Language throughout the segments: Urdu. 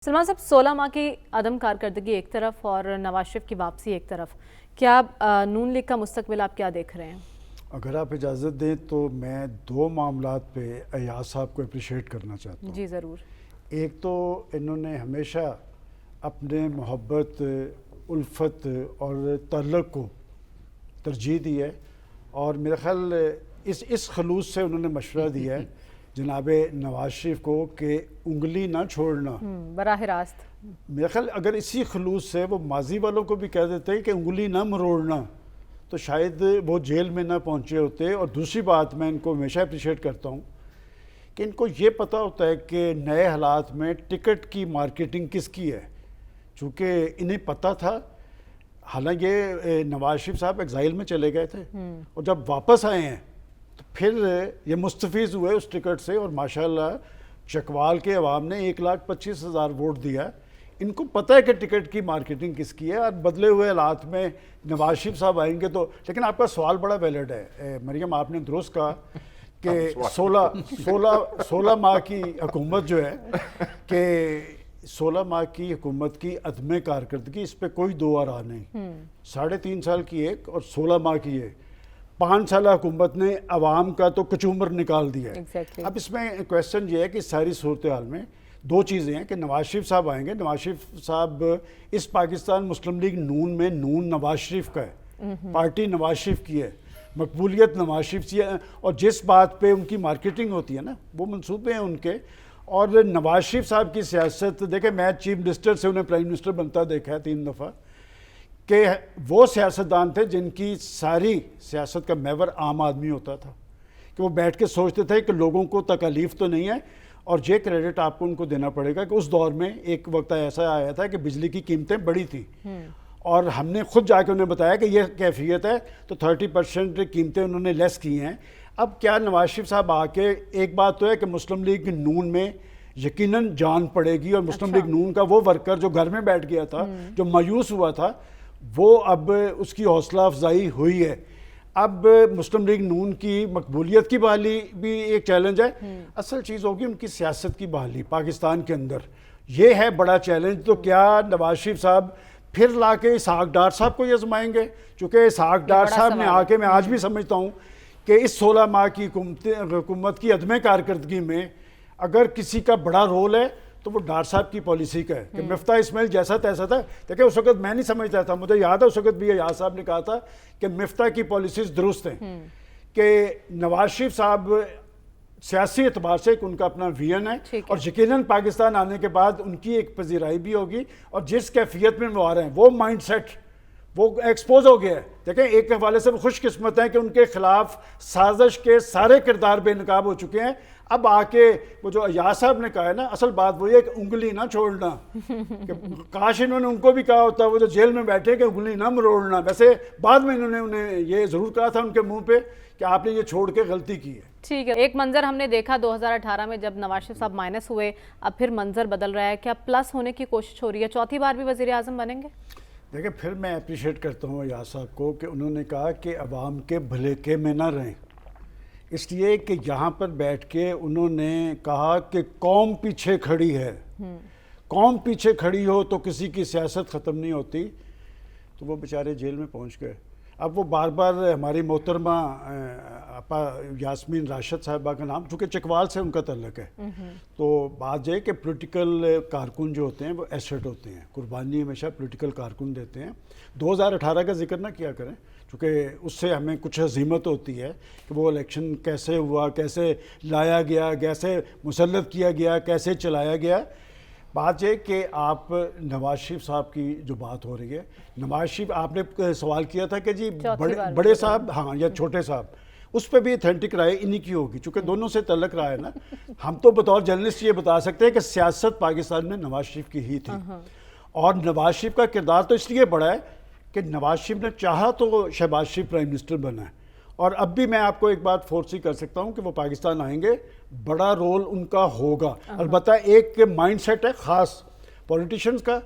سلمان صاحب 16 ماہ کی عدم کارکردگی ایک طرف اور نواز شریف کی واپسی ایک طرف، کیا نون لیگ کا مستقبل آپ کیا دیکھ رہے ہیں؟ اگر آپ اجازت دیں تو میں دو معاملات پہ ایاز صاحب کو اپریشیٹ کرنا چاہتا ہوں۔ جی ضرور۔ ایک تو انہوں نے ہمیشہ اپنے محبت، الفت اور تعلق کو ترجیح دی ہے، اور میرا خیال اس خلوص سے انہوں نے مشورہ دیا ہے جناب نواز شریف کو کہ انگلی نہ چھوڑنا۔ براہ راست میرا خیال اگر اسی خلوص سے وہ ماضی والوں کو بھی کہہ دیتے ہیں کہ انگلی نہ مروڑنا تو شاید وہ جیل میں نہ پہنچے ہوتے۔ اور دوسری بات میں ان کو ہمیشہ اپریشیٹ کرتا ہوں کہ ان کو یہ پتہ ہوتا ہے کہ نئے حالات میں ٹکٹ کی مارکیٹنگ کس کی ہے، چونکہ انہیں پتہ تھا۔ حالانکہ نواز شریف صاحب ایگزائل میں چلے گئے تھے اور جب واپس آئے ہیں تو پھر یہ مستفیض ہوئے اس ٹکٹ سے، اور ماشاءاللہ چکوال کے عوام نے 1,25,000 ووٹ دیا۔ ان کو پتہ ہے کہ ٹکٹ کی مارکیٹنگ کس کی ہے، اور بدلے ہوئے حالات میں نواز شریف صاحب آئیں گے تو۔ لیکن آپ کا سوال بڑا ویلڈ ہے مریم، آپ نے درست کہا کہ 16 ماہ کی حکومت جو ہے کہ 16 ماہ کی حکومت کی عدم کارکردگی، اس پہ کوئی دو آرا نہیں۔ 3.5 سال کی ایک اور 16 ماہ کی ایک، 5 سالہ حکومت نے عوام کا تو کچومر نکال دیا ہے۔ اب اس میں کویسچن یہ ہے کہ ساری صورتحال میں دو چیزیں ہیں کہ نواز شریف صاحب آئیں گے۔ نواز شریف صاحب اس پاکستان مسلم لیگ نون میں نون نواز شریف کا ہے، پارٹی نواز شریف کی ہے، مقبولیت نواز شریف کی ہے، اور جس بات پہ ان کی مارکیٹنگ ہوتی ہے نا وہ منصوبے ہیں ان کے۔ اور نواز شریف صاحب کی سیاست دیکھیں، میں چیف منسٹر سے انہیں پرائم منسٹر بنتا دیکھا ہے 3 دفعہ، کہ وہ سیاستدان تھے جن کی ساری سیاست کا محور عام آدمی ہوتا تھا، کہ وہ بیٹھ کے سوچتے تھے کہ لوگوں کو تکالیف تو نہیں ہے۔ اور یہ کریڈٹ آپ کو ان کو دینا پڑے گا کہ اس دور میں ایک وقت ایسا آیا تھا کہ بجلی کی قیمتیں بڑی تھیں، اور ہم نے خود جا کے انہیں بتایا کہ یہ کیفیت ہے، تو 30% قیمتیں انہوں نے لیس کی ہیں۔ اب کیا نواز شریف صاحب آ کے، ایک بات تو ہے کہ مسلم لیگ نون میں یقیناً جان پڑے گی، اور مسلم لیگ نون کا وہ ورکر جو گھر میں بیٹھ گیا تھا، جو مایوس ہوا تھا، وہ اب اس کی حوصلہ افزائی ہوئی ہے۔ اب مسلم لیگ نون کی مقبولیت کی بحالی بھی ایک چیلنج ہے، اصل چیز ہوگی ان کی سیاست کی بحالی پاکستان کے اندر، یہ ہے بڑا چیلنج۔ تو کیا نواز شریف صاحب پھر لا کے اسحاق ڈار صاحب کو یہ آزمائیں گے؟ چونکہ اسحاق ڈار صاحب نے آ کے، میں آج بھی سمجھتا ہوں کہ اس 16 ماہ کی حکومت کی عدم کارکردگی میں اگر کسی کا بڑا رول ہے تو وہ ڈار صاحب کی پالیسی کا ہے کہ مفتاح اسماعیل جیسا تیسا تھا۔ دیکھیں اس وقت میں نہیں سمجھتا تھا، مجھے یاد ہے اس وقت بھی ایاز صاحب نے کہا تھا کہ مفتاح کی پالیسیز درست ہیں، کہ نواز شریف صاحب سیاسی اعتبار سے ان کا اپنا ویژن ہے، اور یقیناً پاکستان آنے کے بعد ان کی ایک پذیرائی بھی ہوگی، اور جس کیفیت میں وہ آ رہے ہیں وہ مائنڈ سیٹ وہ ایکسپوز ہو گیا ہے۔ دیکھیں ایک حوالے سے وہ خوش قسمت ہیں کہ ان کے خلاف سازش کے سارے کردار بے نقاب ہو چکے ہیں۔ اب آ کے وہ جو ایاز صاحب نے کہا ہے نا، اصل بات وہی ہے کہ انگلی نہ چھوڑنا، کہ کاش انہوں نے ان کو بھی کہا ہوتا، وہ جو جیل میں بیٹھے کہ انگلی نہ مروڑنا۔ ویسے بعد میں انہوں نے انہیں یہ ضرور کہا تھا ان کے منہ پہ کہ آپ نے یہ چھوڑ کے غلطی کی ہے۔ ٹھیک ہے، ایک منظر ہم نے دیکھا 2018 میں جب نواز شریف صاحب مائنس ہوئے، اب پھر منظر بدل رہا ہے، کیا پلس ہونے کی کوشش ہو رہی ہے؟ چوتھی بار بھی وزیر اعظم بنیں گے؟ دیکھیں پھر میں اپریشیٹ کرتا ہوں ایاز صاحب کو کہ انہوں نے کہا کہ عوام کے بھلے کے میں نہ رہیں، اس لیے کہ یہاں پر بیٹھ کے انہوں نے کہا کہ قوم پیچھے کھڑی ہے، قوم پیچھے کھڑی ہو تو کسی کی سیاست ختم نہیں ہوتی، تو وہ بیچارے جیل میں پہنچ گئے۔ اب وہ بار بار ہماری محترمہ آپا یاسمین راشد صاحبہ کا نام، چونکہ چکوال سے ان کا تعلق ہے، تو بات یہ کہ پولیٹیکل کارکن جو ہوتے ہیں وہ ایسٹ ہوتے ہیں، قربانی ہمیشہ پولیٹیکل کارکن دیتے ہیں۔ 2018 کا ذکر نہ کیا کریں، چونکہ اس سے ہمیں کچھ ہزیمت ہوتی ہے کہ وہ الیکشن کیسے ہوا، کیسے لایا گیا، کیسے مسلط کیا گیا، کیسے چلایا گیا۔ بات یہ کہ آپ نواز شریف صاحب کی جو بات ہو رہی ہے، نواز شریف آپ نے سوال کیا تھا کہ جی بڑے صاحب ہاں یا چھوٹے صاحب، اس پہ بھی اتھینٹک رائے انہی کی ہوگی، چونکہ دونوں سے تعلق رہا ہے نا۔ ہم تو بطور جرنلسٹ یہ بتا سکتے ہیں کہ سیاست پاکستان میں نواز شریف کی ہی تھی، اور نواز شریف کا کردار تو اس لیے بڑا ہے کہ نواز شریف نے چاہا تو شہباز شریف پرائم منسٹر بنا ہے، اور اب بھی میں آپ کو ایک بات فورسی کر سکتا ہوں کہ وہ پاکستان آئیں گے، بڑا رول ان کا ہوگا۔ البتہ ایک مائنڈ سیٹ ہے خاص پولیٹیشنز کا،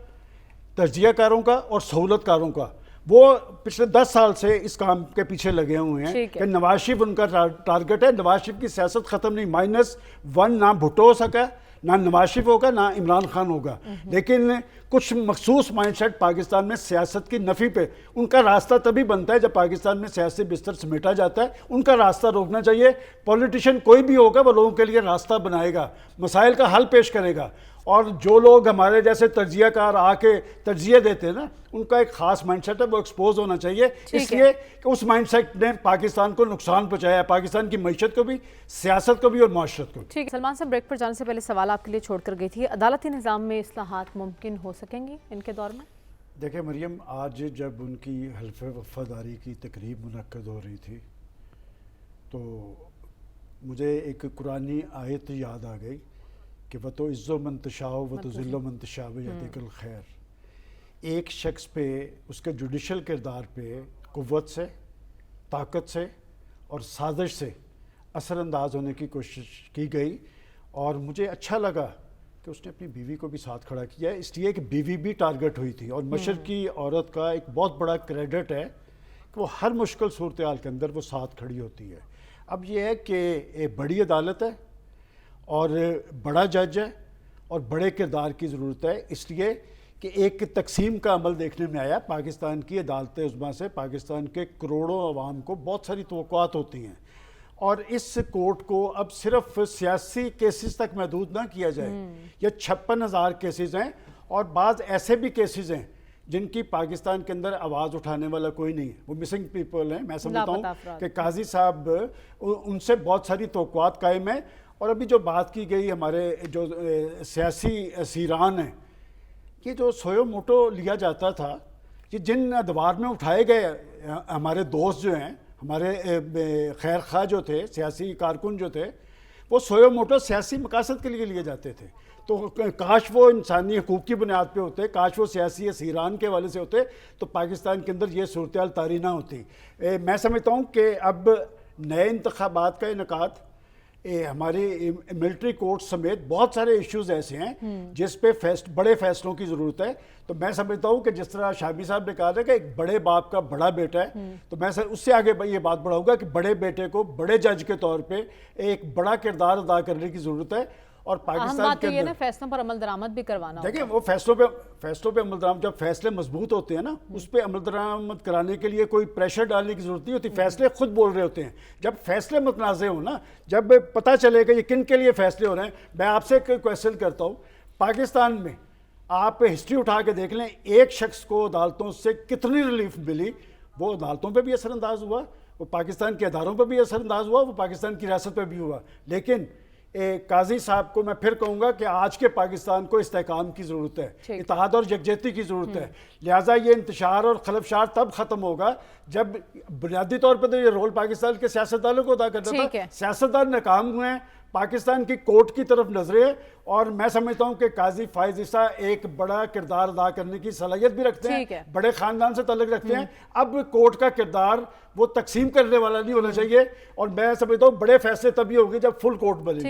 تجزیہ کاروں کا اور سہولت کاروں کا، وہ پچھلے 10 سال سے اس کام کے پیچھے لگے ہوئے ہیں کہ نواز شریف ان کا ٹارگٹ ہے۔ نواز شریف کی سیاست ختم نہیں، -1 نہ بھٹو ہو سکا، نہ نواز شریف ہوگا نہ عمران خان ہوگا، لیکن کچھ مخصوص مائنڈ سیٹ پاکستان میں سیاست کی نفی پہ ان کا راستہ تبھی بنتا ہے جب پاکستان میں سیاسی بستر سمیٹا جاتا ہے. ان کا راستہ روکنا چاہیے. پولیٹیشین کوئی بھی ہوگا وہ لوگوں کے لیے راستہ بنائے گا، مسائل کا حل پیش کرے گا. اور جو لوگ ہمارے جیسے تجزیہ کار آ کے تجزیہ دیتے ہیں نا، ان کا ایک خاص مائنڈ سیٹ ہے، وہ ایکسپوز ہونا چاہیے. اس لیے کہ اس مائنڈ سیٹ نے پاکستان کو نقصان پہنچایا ہے، پاکستان کی معیشت کو بھی، سیاست کو بھی اور معاشرت کو بھی. ٹھیک ہے سلمان صاحب، بریک پر جانے سے پہلے سوال آپ کے لیے چھوڑ کر گئی تھی، عدالتی نظام میں اصلاحات ممکن ہو سکیں گی ان کے دور میں؟ دیکھیں مریم، آج جب ان کی حلف وفاداری کی تقریب منعقد ہو رہی تھی تو مجھے ایک قرآنی آیت یاد آ گئی کہ وَتُعِزُّ مَن تَشَاءُ وَتُذِلُّ مَن تَشَاءُ بِیَدِکَ الْخَیْرُ. ایک شخص پہ، اس کے جوڈیشل کردار پہ قوت سے، طاقت سے اور سازش سے اثر انداز ہونے کی کوشش کی گئی، اور مجھے اچھا لگا کہ اس نے اپنی بیوی کو بھی ساتھ کھڑا کیا ہے، اس لیے کہ بیوی بھی ٹارگٹ ہوئی تھی. اور مشرقی عورت کا ایک بہت بڑا کریڈٹ ہے کہ وہ ہر مشکل صورتحال کے اندر وہ ساتھ کھڑی ہوتی ہے. اب یہ ہے کہ ایک بڑی عدالت ہے اور بڑا جج ہے اور بڑے کردار کی ضرورت ہے، اس لیے کہ ایک تقسیم کا عمل دیکھنے میں آیا. پاکستان کی عدالت عظمیٰ سے پاکستان کے کروڑوں عوام کو بہت ساری توقعات ہوتی ہیں، اور اس کورٹ کو اب صرف سیاسی کیسز تک محدود نہ کیا جائے. یہ 56,000 کیسز ہیں، اور بعض ایسے بھی کیسز ہیں جن کی پاکستان کے اندر آواز اٹھانے والا کوئی نہیں ہے، وہ مسنگ پیپل ہیں. میں سمجھتا ہوں کہ قاضی صاحب ان سے بہت ساری توقعات قائم ہیں. اور ابھی جو بات کی گئی ہمارے جو سیاسی اسیران ہیں، یہ جو سویو موٹو لیا جاتا تھا، یہ جن ادوار میں اٹھائے گئے ہمارے دوست جو ہیں، ہمارے خیر خواہ جو تھے، سیاسی کارکن جو تھے، وہ سویو موٹو سیاسی مقاصد کے لیے جاتے تھے. تو کاش وہ انسانی حقوق کی بنیاد پہ ہوتے، کاش وہ سیاسی اسیران کے حوالے سے ہوتے، تو پاکستان کے اندر یہ صورتحال طاری نہ ہوتی. میں سمجھتا ہوں کہ اب نئے انتخابات کا انعقاد، ہماری ملٹری کورٹ سمیت بہت سارے ایشوز ایسے ہیں جس پہ بڑے فیصلوں کی ضرورت ہے. تو میں سمجھتا ہوں کہ جس طرح شامی صاحب نے کہا تھا کہ ایک بڑے باپ کا بڑا بیٹا ہے، تو میں اس سے آگے یہ بات بڑھاؤں گا کہ بڑے بیٹے کو بڑے جج کے طور پہ ایک بڑا کردار ادا کرنے کی ضرورت ہے. اور پاکستان کے اندر فیصلوں پر عمل درآمد بھی کروانا ہوگا. دیکھیں، وہ فیصلوں پہ عمل درآمد، جب فیصلے مضبوط ہوتے ہیں نا، اس پہ عمل درآمد کرانے کے لیے کوئی پریشر ڈالنے کی ضرورت نہیں ہوتی. فیصلے خود بول رہے ہوتے ہیں. جب فیصلے متنازع ہوں نا، جب پتہ چلے کہ یہ کن کے لیے فیصلے ہو رہے ہیں. میں آپ سے ایک کویسچن کرتا ہوں، پاکستان میں آپ ہسٹری اٹھا کے دیکھ لیں، ایک شخص کو عدالتوں سے کتنی ریلیف ملی؟ وہ عدالتوں پہ بھی اثر انداز ہوا، وہ پاکستان کے اداروں پہ بھی اثر انداز ہوا، وہ پاکستان کی ریاست پہ بھی ہوا. لیکن قاضی صاحب کو میں پھر کہوں گا کہ آج کے پاکستان کو استحکام کی ضرورت ہے، اتحاد اور یکجہتی کی ضرورت ہے. لہٰذا یہ انتشار اور خلفشار تب ختم ہوگا جب بنیادی طور پہ تو یہ رول پاکستان کے سیاستدانوں کو ادا کرتا تھا. سیاستدان ناکام ہوئے ہیں، پاکستان کی کورٹ کی طرف نظریں، اور میں سمجھتا ہوں کہ قاضی فائز عیسیٰ ایک بڑا کردار ادا کرنے کی صلاحیت بھی رکھتے ہیں، بڑے خاندان سے تعلق رکھتے ہیں. اب کورٹ کا کردار وہ تقسیم کرنے والا نہیں ہونا چاہیے، اور میں سمجھتا ہوں بڑے فیصلے تبھی ہوں گے جب فل کورٹ بنے.